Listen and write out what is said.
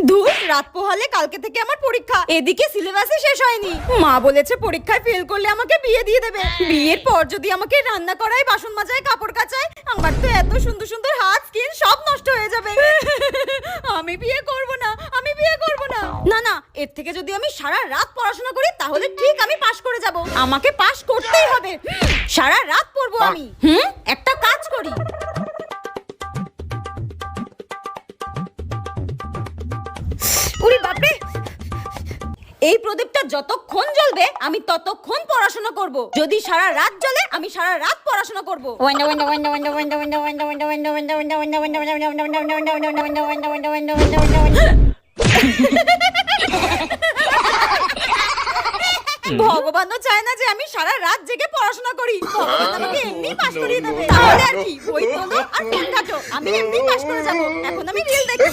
ধুর, রাত পোহালে কালকে থেকে আমার পরীক্ষা, এদিকে সিলেবাসই শেষ হয়নি। মা বলেছে পরীক্ষায় ফেল করলে আমাকে বিয়ে দিয়ে দেবে। বিয়ের পর যদি আমাকে রান্না করায়, বাসন মাজায়, কাপড় কাচায়, আমার তো এত সুন্দর সুন্দর হাত, স্কিন সব নষ্ট হয়ে যাবে। আমি বিয়ে করব না, আমি বিয়ে করব না। না না, এর থেকে যদি আমি সারা রাত পড়াশোনা করি তাহলে ঠিক আমি পাশ করে যাব। আমাকে পাশ করতেই হবে। সারা রাত পড়বো আমি। একটা কাজ করি। ওরে বাপরে, এই প্রদীপটা যতক্ষণ জ্বলবে আমি ততক্ষণ পড়াশোনা করব। যদি সারা রাত জ্বলে আমি সারা রাত পড়াশোনা করব। ভগবানও চায় না যে আমি সারা রাত জেগে পড়াশোনা করি। ভগবান আমাকে এমনি পাস করিয়ে দেবে। তাহলে আর কি, বই তোলো আর ফোন ঘাটো, আমি এমনি পাস করে যাব। এখন আমি রিল দেখি।